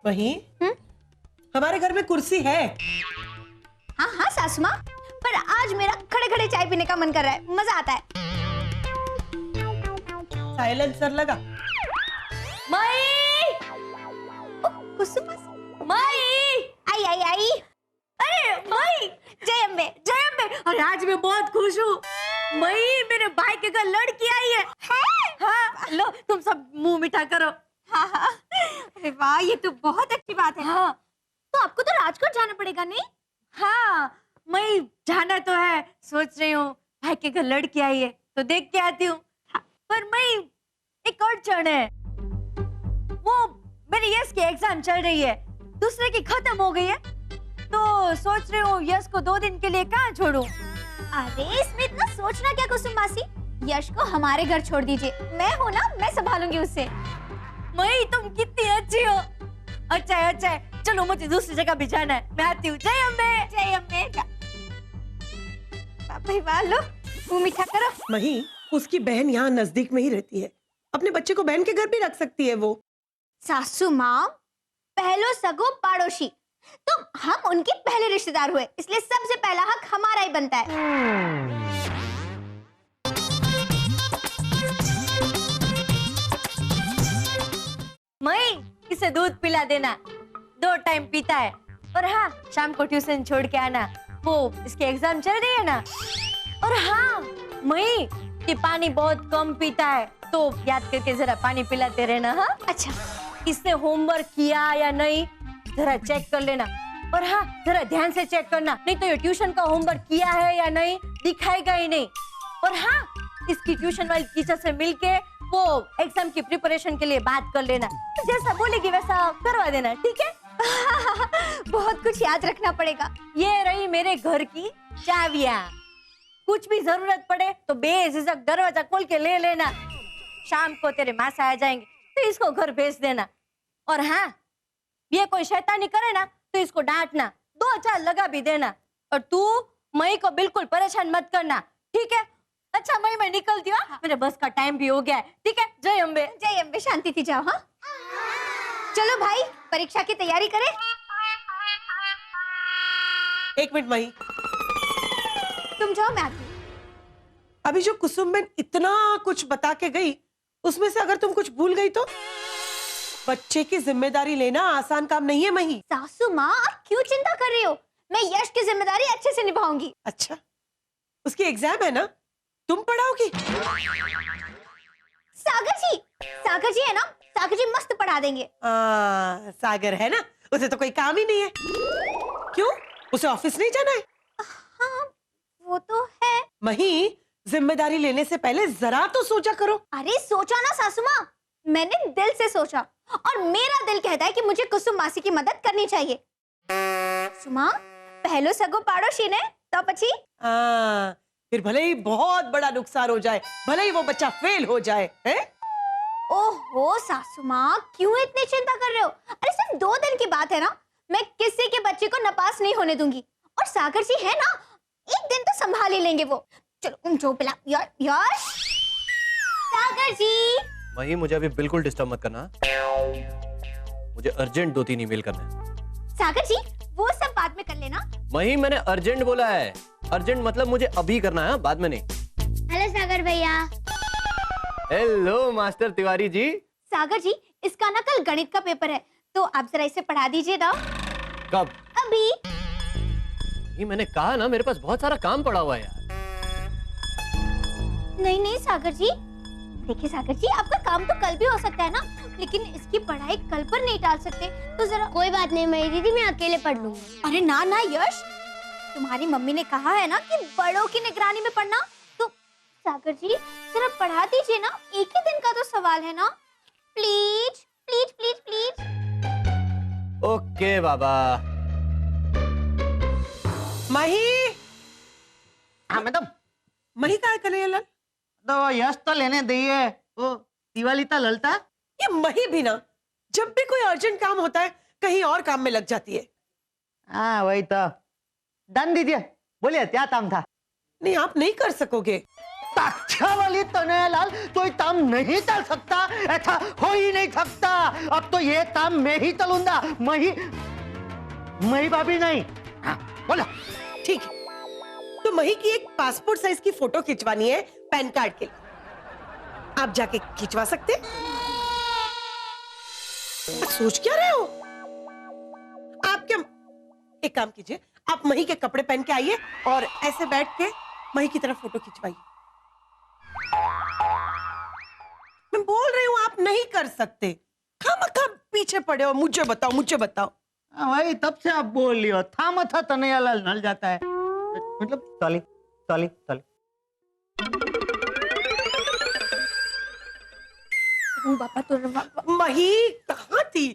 वही हमारे घर में कुर्सी है। हाँ हाँ सासू माँ, पर आज मेरा खड़े खड़े चाय पीने का मन कर रहा है, मजा आता है। साइलेंसर लगा। मई, कुसुम मई, आई आई आई। अरे मई, जय अम्बे। जय अम्बे। अरे आज मैं बहुत खुश हूँ मई, मेरे भाई के घर लड़की आई है। हाँ, लो तुम सब मुंह मीठा करो। हाँ हाँ, अरे वाह, ये तो बहुत अच्छी बात है। हाँ तो आपको तो राजकोट जाना पड़ेगा नहीं? हाँ, मई जाना तो है, सोच रही हूँ भाई के घर लड़की आई है तो देख के आती हूँ। पर मई एक और क्षण है, वो मेरी यस की एग्जाम चल रही है, दूसरे की खत्म हो गई है, तो सोच रही हूँ यश को 2 दिन के लिए कहाँ छोड़ूं। अरे इसमें इतना सोचना क्या कुसुम मासी, यश को हमारे घर छोड़ दीजिए, मैं हूँ ना, मैं संभालूंगी उसे। मई तुम कितनी अच्छी हो। अच्छा है, अच्छा है, चलो मुझे दूसरी जगह भी जाना है, मैं आती हूँ। जय अम्बे। जय अम्बे। भाई वाह, लो मुंह मीठा करो। वही उसकी बहन यहाँ नजदीक में ही रहती है, अपने बच्चे को बहन के घर भी रख सकती है वो। सासू माँ, पहलो सगो पाड़ोशी, तो हम उनके पहले रिश्तेदार हुए, इसलिए सबसे पहला हक हमारा ही बनता है। मई इसे दूध पिला देना, 2 टाइम पीता है। और हाँ, शाम को ट्यूशन छोड़ के आना, वो इसके एग्जाम चल रही है ना। और हाँ मई, ये पानी बहुत कम पीता है, तो याद करके जरा पानी पिलाते रहना। हाँ अच्छा, इसने होमवर्क किया या नहीं जरा चेक कर लेना। और हाँ, जरा ध्यान से चेक करना, नहीं तो ये ट्यूशन का होमवर्क किया है या नहीं दिखाएगा ही नहीं। और हाँ, इसकी ट्यूशन वाली टीचर से मिलके वो एग्जाम की प्रिपरेशन के लिए बात कर लेना, तो जैसा बोलेगी वैसा करवा देना, ठीक है? बहुत कुछ याद रखना पड़ेगा। ये रही मेरे घर की चाबियां, कुछ भी जरूरत पड़े तो बेझिझक दरवाजा खोल के ले लेना। शाम को तेरे मासा आ जाएंगे तो इसको घर भेज देना। और हाँ, ये कोई शैतानी करे ना तो इसको डांटना, 2-4 लगा भी देना। और तू मई को बिल्कुल परेशान मत करना, ठीक है? अच्छा मई, मैं निकलती हूँ, मेरे बस का टाइम भी हो गया है, ठीक है? जय अम्बे। जय अम्बे, शांति थी जाओ। हाँ चलो भाई, परीक्षा की तैयारी करें। 1 मिनट वही, तुम जाओ, मैं आती हूँ। अभी जो कुसुम बहन इतना कुछ बता के गई, उसमें से अगर तुम कुछ भूल गई तो? बच्चे की जिम्मेदारी लेना आसान काम नहीं है मही। सासू माँ, आप क्यों चिंता कर रही हो? मैं यश की जिम्मेदारी अच्छे से निभाऊंगी। अच्छा, उसकी एग्जाम है ना, तुम पढ़ाओगी? सागर जी है ना, सागर जी मस्त पढ़ा देंगे। सागर है ना, उसे तो कोई काम ही नहीं है। क्यों, उसे ऑफिस नहीं जाना है? हाँ वो तो है। मही, जिम्मेदारी लेने से पहले जरा तो सोचा करो। अरे सोचा ना सासू माँ, मैंने दिल से सोचा, और मेरा दिल कहता है कि मुझे कुसुम मासी की मदद करनी चाहिए। सुमा, पहलो सगो पाड़ोशी ने तो पची। फिर भले ही बहुत बड़ा नुकसान हो जाए, भले ही वो बच्चा फेल हो जाए, हैं? ओहो सासू माँ, क्यों इतनी चिंता कर रहे हो? अरे सिर्फ 2 दिन की बात है ना, मैं किसी के बच्चे को नापास नहीं होने दूंगी। और सागर जी है ना, 1 दिन तो संभाल ही लेंगे वो। चलो जो पिला यार सागर जी। वही, मुझे अभी बिल्कुल डिस्टर्ब मत करना, मुझे अर्जेंट 2-3 ईमेल करना है। सागर जी, वो सब बाद में कर लेना। वही, मैंने अर्जेंट बोला है, अर्जेंट मतलब मुझे अभी करना है, बाद में नहीं। हेलो सागर भैया। Hello master Tiwari ji. सागर जी, इसका ना कल गणित का पेपर है, तो आप जरा इसे पढ़ा दीजिए ना। कब? अभी। ये मैंने कहा ना, मेरे पास बहुत सारा काम पड़ा हुआ है यार। नहीं सागर जी, देखिए सागर जी, आपका काम तो कल भी हो सकता है ना, लेकिन इसकी पढ़ाई कल पर नहीं टाल सकते, तो जरा। कोई बात नहीं मेरी दीदी, मैं अकेले पढ़ लूंगी। अरे ना यश, तुम्हारी मम्मी ने कहा है ना कि बड़ों की निगरानी में पढ़ना, तो सागर जी जरा पढ़ा दीजिए ना, एक ही दिन का तो सवाल है ना, please please please please. Okay बाबा। मही, हाँ मैडम, मही काय करे लाल? तो यश तो लेने दिए, वो दिवाली तो ललता। ये मही भी ना, जब भी कोई अर्जेंट काम होता है कहीं और काम में लग जाती है। हाँ वही तो। डन दीजिए, बोलिए क्या काम था? नहीं, आप नहीं कर सकोगे, ताक्षा वाली तनयालाल तो ये काम नहीं चल सकता, ऐसा हो ही नहीं सकता। अब तो ये काम मैं ही चलूंगा, मही भाभी नहीं। हाँ, बोलो। ठीक है, तो मही की एक पासपोर्ट साइज की फोटो खिंचवानी है पैन कार्ड के लिए, आप जाके खिंचवा सकते हैं? सोच क्या रहे हो आप? क्या, एक काम कीजिए, आप मही के कपड़े पहन के आइए और ऐसे बैठ के मही की तरफ फोटो खिंचवाइए। मैं बोल रही हूं आप नहीं कर सकते, खामखा पीछे पड़े हो। मुझे बताओ, मुझे बताओ। भाई तब से आप बोल रही हो, था था तनयालाल नल जाता है, मतलब चली चली चली। पापा तो मही कहाँ थी?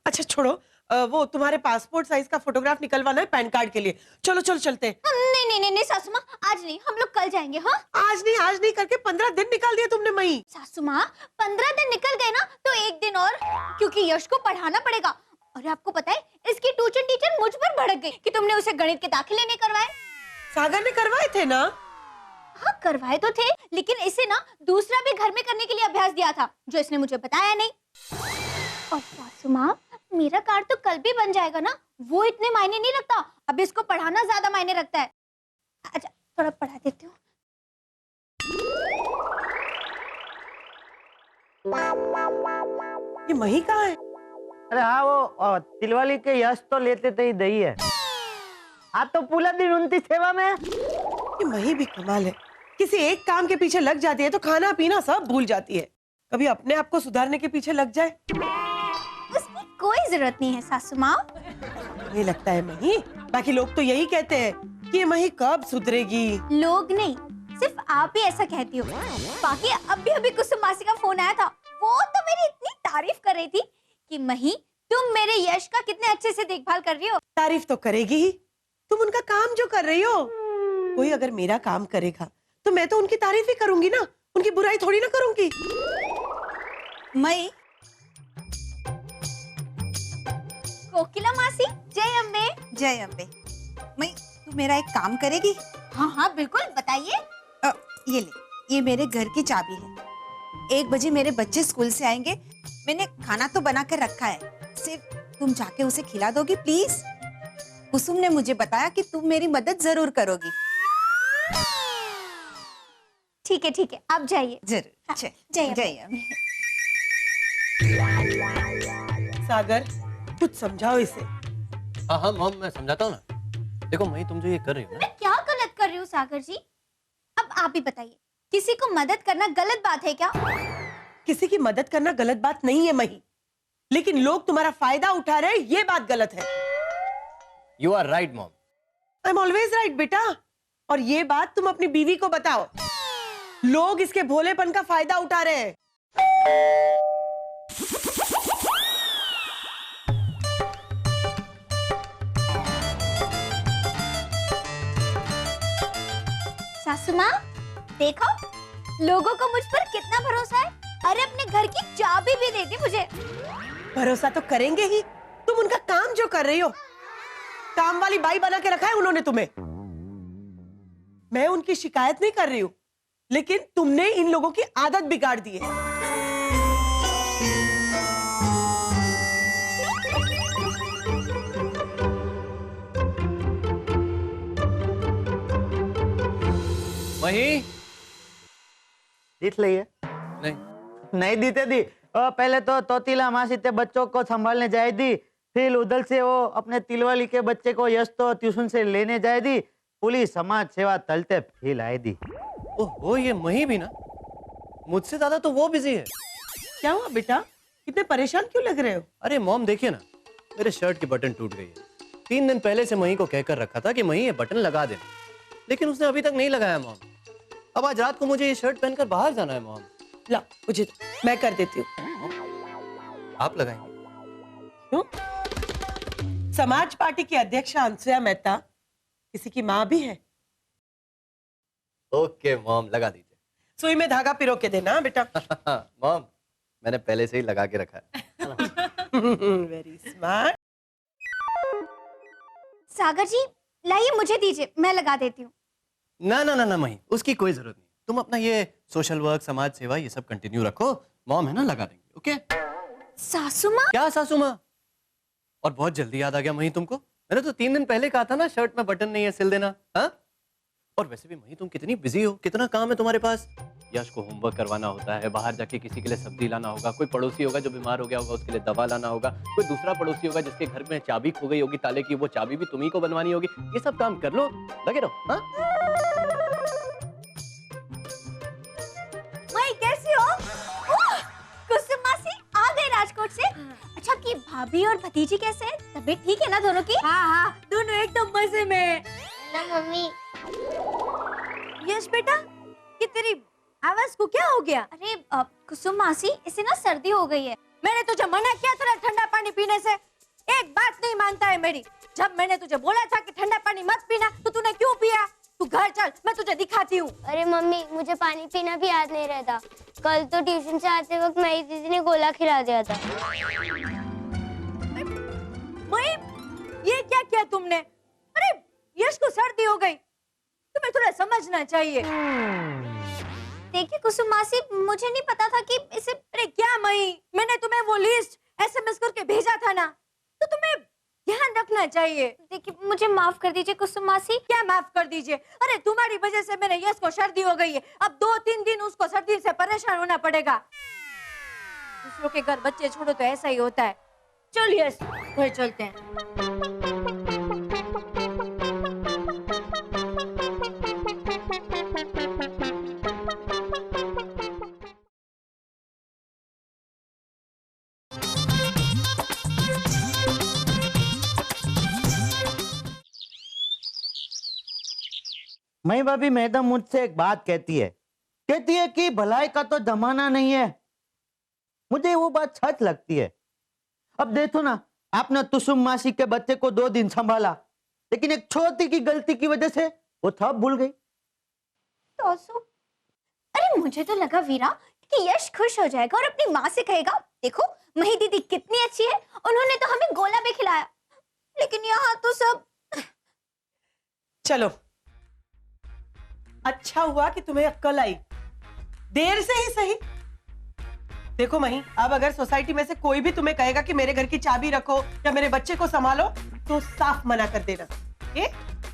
अच्छा छोड़ो, वो तुम्हारे पासपोर्ट साइज का फोटोग्राफ निकलवाना है पैन कार्ड के लिए। चलो चलो चलते हैं। नहीं नहीं नहीं नहीं सासू माँ, आज नहीं, हम लोग कल जाएंगे। हाँ आज नहीं करके 15 दिन निकाल दिया तुमने मही। सासू माँ, 15 दिन निकल गए ना तो एक दिन और, क्योंकि यश को पढ़ाना पड़ेगा। और आपको पता है, इसकी ट्यूशन टीचर मुझ पर भड़क गई कि तुमने उसे गणित के दाखिले नहीं करवाए। सागर ने करवाए थे ना? हाँ करवाए तो थे, लेकिन इसे ना दूसरा भी घर में करने के लिए अभ्यास दिया था, जो इसने मुझे बताया नहीं। और सासू माँ, मेरा कार्ड तो कल भी बन जाएगा ना, वो इतने मायने नहीं रखता। अब इसको पढ़ाना ज्यादा मायने रखता है। अच्छा थोड़ा पढ़ा देती हूँ। ये मही कहाँ है? अरे हाँ, वो तिलवाली के यश तो लेते थे ही दही है। आज तो पूरा दिन उनकी सेवा में। ये मही भी कमाल है, किसी एक काम के पीछे लग जाती है तो खाना पीना सब भूल जाती है। कभी अपने आप को सुधारने के पीछे लग जाए। उसकी कोई जरूरत नहीं है सासू माँ। ये लगता है मही, बाकी लोग तो यही कहते हैं कि ये मही कब सुधरेगी। लोग नहीं, सिर्फ आप ही ऐसा कहती हो। बाकी अभी कुसुम मासी का फोन आया था, वो तो मेरी इतनी तारीफ कर रही थी कि मही तुम मेरे यश का कितने अच्छे से देखभाल कर रही हो। तारीफ तो करेगी ही, तुम उनका काम जो कर रही हो। कोई अगर मेरा काम करेगा तो मैं तो उनकी तारीफ ही करूंगी ना, उनकी बुराई थोड़ी ना करूंगी। मई, कोकिला मासी, जय अम्बे। जय अम्बे। मई, तू मेरा एक काम करेगी? हाँ हाँ बिल्कुल, बताइए। ये ले, ये मेरे घर की चाबी है। 1 बजे मेरे बच्चे स्कूल से आएंगे, मैंने खाना तो बना कर रखा है, सिर्फ तुम जाके उसे खिला दोगी प्लीज। कुसुम ने मुझे बताया कि तुम मेरी मदद जरूर करोगी। ठीक है, आप जाइए। जरूर। हाँ, जय जय अम्बे। जय अम्बे। सागर, कुछ समझाओ इसे। हाँ हाँ मॉम, मैं समझाता हूँ ना। देखो मही, तुम जो ये कर रही हो ना, मैं क्या गलत कर रही हूँ सागर जी? अब आप ही बताइए, किसी को मदद करना गलत बात है क्या? किसी की मदद करना गलत बात नहीं है मही, लेकिन लोग तुम्हारा फायदा उठा रहे हैं, ये बात गलत है। You are right mom. I am always right बेटा। और ये बात तुम अपनी बीवी को बताओ, लोग इसके भोलेपन का फायदा उठा रहे हैं। सासू माँ, देखो लोगों को मुझ पर कितना भरोसा है। अरे अपने घर की चाबी भी दे दी मुझे। भरोसा तो करेंगे ही, तुम उनका काम जो कर रही हो। काम वाली बाई बना के रखा है उन्होंने तुम्हें। मैं उनकी शिकायत नहीं कर रही हूँ, लेकिन तुमने इन लोगों की आदत बिगाड़ दी है। मही, दिख रही है? नहीं दीते दी। पहले तो तोतीला मासी ते बच्चों को संभालने जाए दी, फिर उधर से वो अपने तिलवाली के बच्चे को यश तो ट्यूशन से लेने जाए दी, पुलिस समाज सेवा तलते फिर आए दी। ओहो, ये मही भी ना, मुझसे ज्यादा तो वो बिजी है। क्या हुआ बेटा, इतने परेशान क्यों लग रहे हो? अरे मॉम देखिए ना, मेरे शर्ट की बटन टूट गई है। 3 दिन पहले से मही को कहकर रखा था कि मही ये बटन लगा देना, लेकिन उसने अभी तक नहीं लगाया मॉम। अब आज रात को मुझे ये शर्ट पहनकर बाहर जाना है मॉम। ला मुझे दो, मैं कर देती हूँ। आप लगाएंगे? क्यों? समाज पार्टी की अध्यक्ष अंसुया मेहता किसी की माँ भी है। ओके मॉम, लगा दीजिए। सुई में धागा पिरो के देना बेटा। मॉम, मैंने पहले से ही लगा के रखा है। Very smart. सागर जी लाइए, मुझे दीजिए, मैं लगा देती हूँ। ना ना ना ना मही, उसकी कोई जरूरत नहीं, तुम अपना ये सोशल वर्क, समाज सेवा ये सब कंटिन्यू रखो, मॉम है ना लगा देंगे। ओके? सासू माँ? क्या सासू माँ? और बहुत जल्दी याद आ गया मही तुमको, मैंने तो 3 दिन पहले कहा था ना शर्ट में बटन नहीं है, सिल देना। हाँ? और वैसे भी मही तुम कितनी बिजी हो, कितना काम है तुम्हारे पास। यश को होमवर्क करवाना होता है, बाहर जाके किसी के लिए सब्जी लाना होगा, कोई पड़ोसी होगा जो बीमार हो गया होगा उसके लिए दवा लाना होगा, कोई दूसरा पड़ोसी होगा जिसके घर में चाबी खो गई होगी ताले की, वो चाबी भी तुम्ही को बनवानी होगी। ये सब काम कर लो, लगे रहो। हाँ? मैं कैसी हो? कुसुम मासी आ गए राजकोट से। अच्छा कि भाभी और भतीजी कैसे हैं? तबीयत ठीक है ना दोनों की? हाँ हाँ, दोनों एकदम मजे में। ना मम्मी। यश बेटा, ये तेरी आवाज को क्या हो गया? अरे कुसुम मासी, इसे ना सर्दी हो गई है। मैंने तुझे मना किया था ना ठंडा पानी पीने से, एक बात नहीं मानता है मेरी। जब मैंने तुझे बोला था कि ठंडा पानी मत पीना तो तूने क्यों पिया? तू घर चल, मैं तुझे दिखाती हूँ। अरे मम्मी, मुझे पानी पीना भी याद नहीं रहता। कल तो ट्यूशन से आते वक्त मेरी दीदी ने गोला खिला दिया था। मई, ये क्या किया तुमने? अरे यश को सर्दी हो गई, तुम्हें थोड़ा समझना चाहिए। देखिए कुसुम मासी, मुझे नहीं पता था कि इसे। अरे क्या मई, मैंने तुम्हें वो लिस्ट SMS करके भेजा था ना, तो तुम्हें ध्यान रखना चाहिए। देखिए मुझे माफ कर दीजिए कुसुम मासी। क्या माफ कर दीजिए? अरे तुम्हारी वजह से मेरे यश को सर्दी हो गई है, अब 2-3 दिन उसको सर्दी से परेशान होना पड़ेगा। दूसरों के घर बच्चे छोड़ो तो ऐसा ही होता है। चल यश, घर चलते हैं। मई भाभी, मैडम मुझसे एक बात कहती है कि भलाई का तो जमाना नहीं है। मुझे वो बात सच लगती है। अब देखो ना, आपने कुसुम मासी के बच्चे को 2 दिन संभाला, लेकिन एक छोटी की गलती की वजह से वो सब भूल गई। तो अरे मुझे तो लगा वीरा कि यश खुश हो जाएगा और अपनी माँ से कहेगा, देखो मही दीदी कितनी अच्छी है, उन्होंने तो हमें गोला भी खिलाया। लेकिन यहाँ तो सब। चलो, अच्छा हुआ कि तुम्हें अक्ल आई, देर से ही सही। देखो मही, अब अगर सोसाइटी में से कोई भी तुम्हें कहेगा कि मेरे घर की चाबी रखो या मेरे बच्चे को संभालो, तो साफ मना कर देना।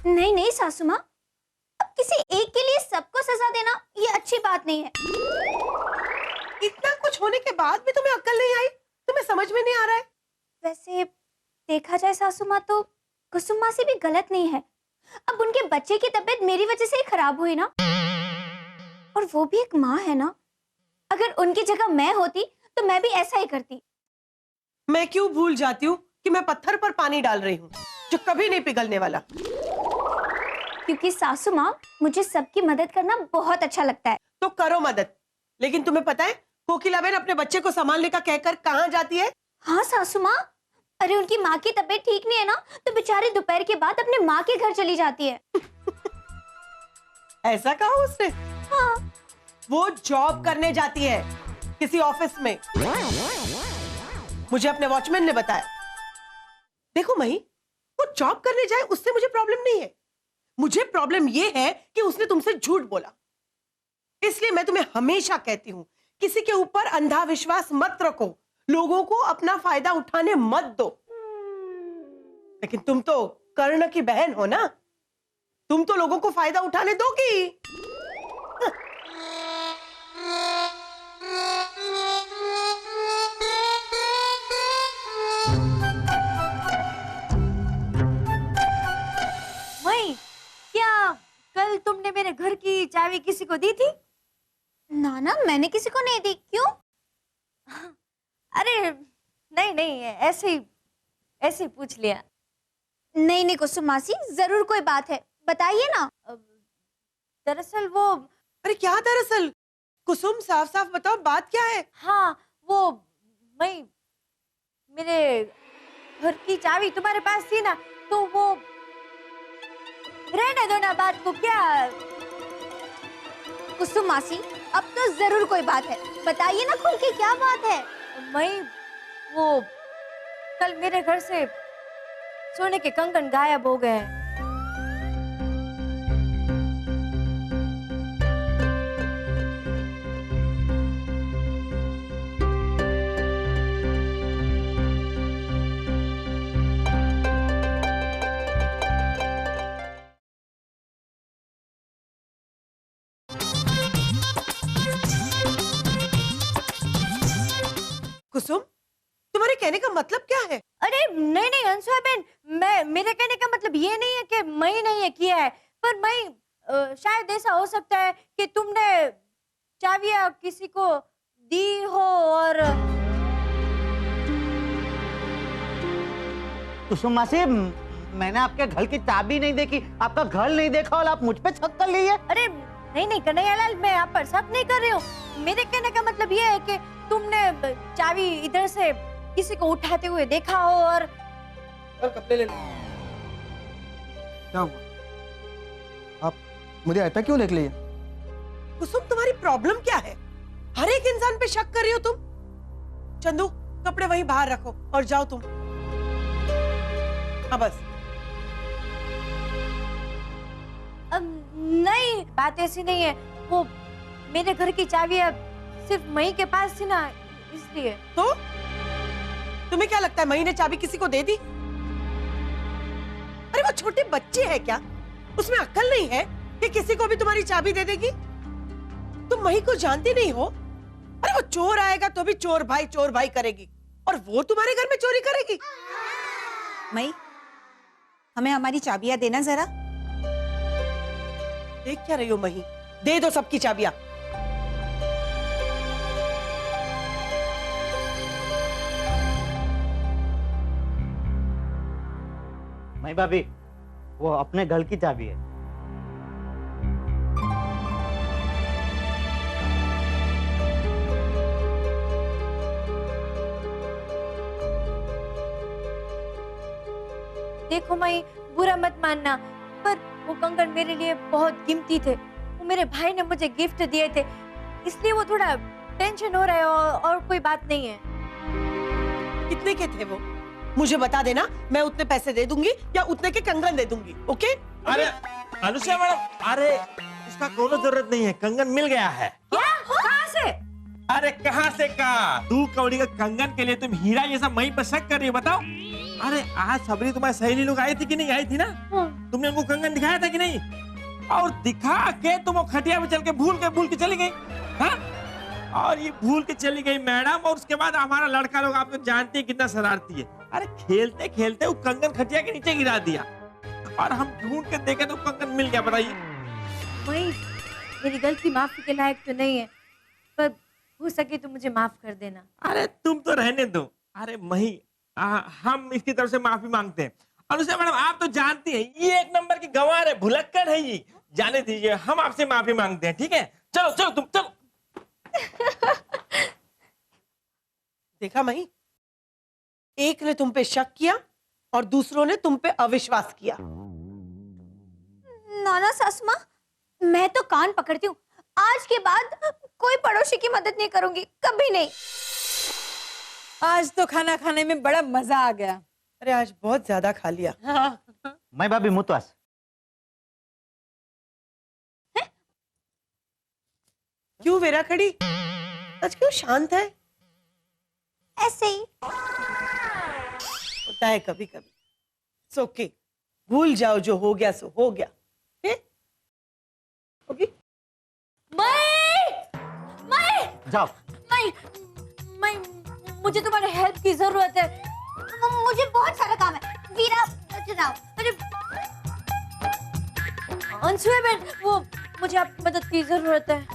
नहीं नहीं सासू माँ, अब किसी एक के लिए सबको सजा देना ये अच्छी बात नहीं है। इतना कुछ होने के बाद भी तुम्हें अक्ल नहीं आई? तुम्हें समझ में नहीं आ रहा है? वैसे देखा जाए सासू माँ, तो कुसुम मासी भी गलत नहीं है। अब उनके बच्चे की तबीयत मेरी वजह से ही खराब हुई ना, और वो भी एक माँ है ना। अगर उनकी जगह मैं होती तो मैं भी ऐसा ही करती। मैं क्यों भूल जाती हूँ कि मैं पत्थर पर पानी डाल रही हूँ जो कभी नहीं पिघलने वाला। क्योंकि सासू माँ, मुझे सबकी मदद करना बहुत अच्छा लगता है। तो करो मदद, लेकिन तुम्हें पता है कोकिलाबेन अपने बच्चे को संभालने का कहकर कहाँ जाती है? हाँ सासू माँ, अरे उनकी माँ की तबीयत ठीक नहीं है ना, तो बेचारी दोपहर के बाद अपने माँ के घर चली जाती है। ऐसा कहा उसने? हाँ। वो जॉब करने जाती है किसी ऑफिस में, मुझे अपने वॉचमैन ने बताया। देखो मही, वो जॉब करने जाए उससे मुझे प्रॉब्लम नहीं है। मुझे प्रॉब्लम ये है कि उसने तुमसे झूठ बोला। इसलिए मैं तुम्हें हमेशा कहती हूं, किसी के ऊपर अंधा विश्वास मत रखो, लोगों को अपना फायदा उठाने मत दो। लेकिन तुम तो कर्ण की बहन हो ना, तुम तो लोगों को फायदा उठाने दोगी। मई, क्या कल तुमने मेरे घर की चाबी किसी को दी थी? ना ना, मैंने किसी को नहीं दी। क्यों? अरे नहीं नहीं, ऐसे ही पूछ लिया। नहीं नहीं कुसुम मासी, जरूर कोई बात है, बताइए ना। दरअसल वो। अरे क्या दरअसल? कुसुम, साफ साफ बताओ बात क्या है? हाँ वो, मई, मेरे घर की चाबी तुम्हारे पास थी ना, तो वो। रहने दो ना बात को, क्या। कुसुम मासी, अब तो जरूर कोई बात है, बताइए ना खुल के, क्या बात है? मई, वो कल मेरे घर से सोने के कंगन गायब हो गए हैं। कुसुम, तुम्हारे कहने का मतलब क्या है? अरे नहीं नहीं अनसुया बहन, मैं मेरे कहने का मतलब ये नहीं है कि मैं नहीं ये किया है, पर मैं शायद ऐसा हो सकता है कि तुमने चाबियां किसी को दी हो और कुसुम मासी, मैंने आपके घर की चाबी नहीं देखी, आपका घर नहीं देखा और आप मुझ पे शक कर ली है। अरे नहीं नहीं कन्हैयालाल, मैं आप पर शक नहीं कर रही हूँ। मेरे कहने का मतलब ये है कि तुमने चाबी इधर से किसी को उठाते हुए देखा हो और कपड़े ले लो। क्या हुआ? आप मुझे ऐसा क्यों देख लिए? कुसुम, तुम्हारी प्रॉब्लम क्या है? हर एक इंसान पे शक कर रही हो तुम। चंदू, कपड़े वहीं बाहर रखो और जाओ तुम। हाँ बस। नहीं, बात ऐसी नहीं है। वो मेरे घर की चाबियां सिर्फ मई के पास थी ना, इसलिए। तो तुम्हें क्या लगता है मई ने चाबी किसी को दे दी? अरे वो छोटे बच्चे हैं क्या? उसमें अक्ल नहीं है कि किसी को भी तुम्हारी चाबी दे देगी? तुम मई को जानती नहीं हो? अरे वो चोर आएगा तो भी चोर भाई करेगी, और वो तुम्हारे घर में चोरी करेगी? मई, हमें हमारी चाबियां देना जरा। देख क्या रही हो मही? दे दो सबकी चाबियां। मई भाभी, वो अपने घर की चाबी है। देखो मई, बुरा मत मानना, पर वो कंगन मेरे लिए बहुत कीमती थे। वो मेरे भाई ने मुझे गिफ्ट दिए थे, इसलिए वो थोड़ा टेंशन हो रहा है, और कोई बात नहीं है। कितने के थे वो? मुझे बता देना, मैं उतने पैसे दे दूंगी या उतने के कंगन दे दूंगी। ओके? अरे अनुसुया मैडम, अरे उसका कोनो जरूरत नहीं है, कंगन मिल गया है। क्या? कहाँ से? अरे कहाँ से का? 2 कौड़ी का कंगन के लिए तुम हीरा जैसा मई पर शक कर रही हो, बताओ। अरे आज सबरी तुम्हारी सहेली लोग आई थी कि नहीं आई थी ना? तुमने उनको कंगन दिखाया था कि नहीं? और दिखा के तुम वो खटिया में चल के भूल के चली गई। हाँ? और ये भूल के चली गई मैडम, और उसके बाद हमारा लड़का लोग आपको जानते हैं कितना शरारती है। अरे खेलते खेलते वो कंगन खटिया के नीचे गिरा दिया, और हम ढूंढ के देखे तो कंगन मिल गया। बताइए। मई, मेरी गलती माफी के लायक तो नहीं है, पर हो सके तो मुझे माफ कर देना। अरे तुम तो रहने दो। अरे मही, हम इसकी तरफ से माफी मांगते हैं। अनुसुया मैडम, आप तो जानती हैं ये एक नंबर की गंवार है, भुलक्कड़ है ये। जाने दीजिए, हम आपसे माफी मांगते हैं, ठीक है? चलो चलो तुम चलो। देखा मही, एक ने तुम पे शक किया और दूसरों ने तुम पे अविश्वास किया। नाना सासू माँ, मैं तो कान पकड़ती हूँ। आज के बाद कोई पड़ोसी की मदद नहीं करूंगी, कभी नहीं। आज तो खाना खाने में बड़ा मजा आ गया। अरे आज बहुत ज्यादा खा लिया। मई भाभी, मुतवास। क्यों वेरा खड़ी? आज क्यों शांत है? ऐसे ही। होता है कभी कभी। ओके, भूल जाओ, जो हो गया सो हो गया। ओके? जाओ। मुझे तुम्हारे हेल्प की जरूरत है। मुझे बहुत सारा काम है। वीरा, जाओ। अरे अनसुया बहन, वो मुझे आपकी मदद की जरूरत है।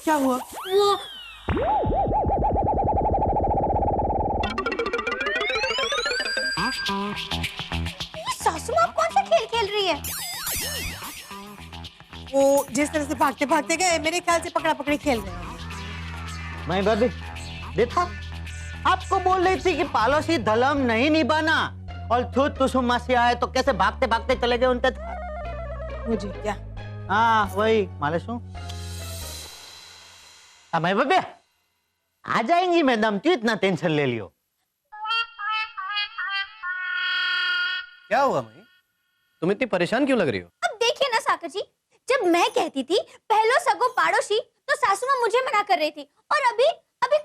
क्या हुआ? वो सासू माँ कौन सा खेल खेल रही है? वो जिस तरह से भागते भागते गए, मेरे ख्याल से पकड़ा पकड़ी खेल रहे हैं। मई भाभी, देखा, आपको बोल रही थी कि पड़ोसी धर्म नहीं निभाना, और खुद कुसुम मासी आए तो कैसे भागते भागते चले गए उनके। मुझे क्या? हाँ वही मालूम। मई भाभी, आ जाएंगी मैडम, क्यों इतना टेंशन ले लियो? क्या हुआ मई? तुम इतनी परेशान क्यों लग रही हो? अब देखिए ना साकर जी, जब मैं कहती थी पहलो सगो पाड़ोसी, तो सासू माँ मुझे मना कर रही थी, और अभी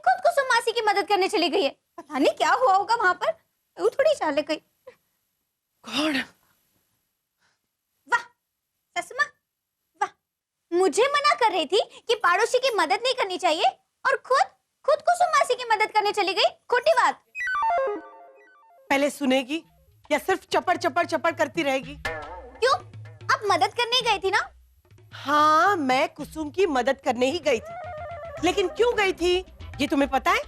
खुद कुसुम मासी की मदद करने चली गई है। पता नहीं क्या हुआ होगा वहां पर। वो थोड़ी चाले गई। कौन? वाह सासू माँ, वाह। मुझे मना कर रही थी कि पड़ोसी की मदद नहीं करनी चाहिए, और खुद खुद कुसुम मासी की मदद करने चली गई, खोटी बात। पहले सुनेगी या सिर्फ चपड़ चपड़ चपड़ करती रहेगी? क्यों, आप मदद करने ही गई थी ना? हाँ, मैं कुसुम की मदद करने ही गई थी, लेकिन क्यों गई थी ये तुम्हें पता है?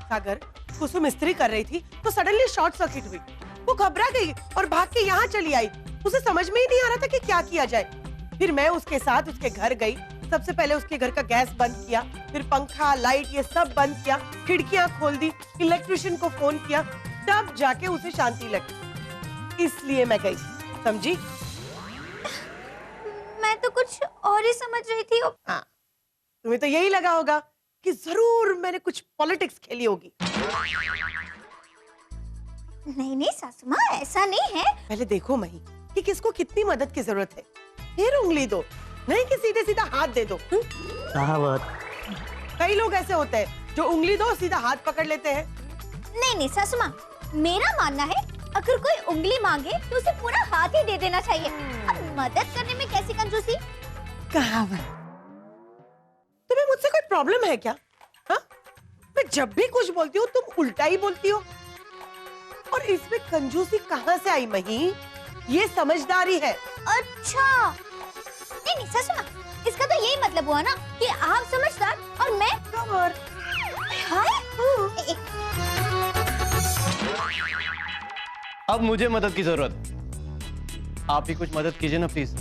सागर, कुसुम इस्त्री कर रही थी तो सडनली शॉर्ट सर्किट हुई। वो घबरा गई और भाग के यहाँ चली आई। उसे समझ में ही नहीं आ रहा था कि क्या किया जाए। फिर मैं उसके साथ उसके घर गई। सबसे पहले उसके घर का गैस बंद किया, फिर पंखा, लाइट ये सब बंद किया, खिड़कियां खोल दी, इलेक्ट्रिशियन को फोन किया, तब जाके उसे शांति लगी। इसलिए मैं गई, समझी? मैं तो कुछ और ही समझ रही थी। हाँ, तुम्हें तो यही लगा होगा कि जरूर मैंने कुछ पॉलिटिक्स खेली होगी। नहीं नहीं सासू माँ, ऐसा नहीं है। पहले देखो मही कि किसको कितनी मदद की जरूरत है, फिर उंगली दो, नहीं कि सीधे सीधा हाथ दे दो। कई लोग ऐसे होते हैं जो उंगली दो सीधा हाथ पकड़ लेते हैं। नहीं नहीं सासू माँ, मेरा मानना है अगर कोई उंगली मांगे तो उसे पूरा हाथ ही दे देना चाहिए। अब मदद करने में कैसी कंजूसी? कहावत। तुम्हें मुझसे कोई प्रॉब्लम है क्या? हाँ? मैं जब भी कुछ बोलती हूँ तुम उल्टा ही बोलती हो। और इसमें कंजूसी कहाँ से आई मही? ये समझदारी है। अच्छा, नहीं नहीं सासू माँ, इसका तो यही मतलब हुआ ना कि आप समझदार और मैं कमर। अब मुझे मदद की जरूरत। आप भी कुछ मदद कीजिए ना प्लीज।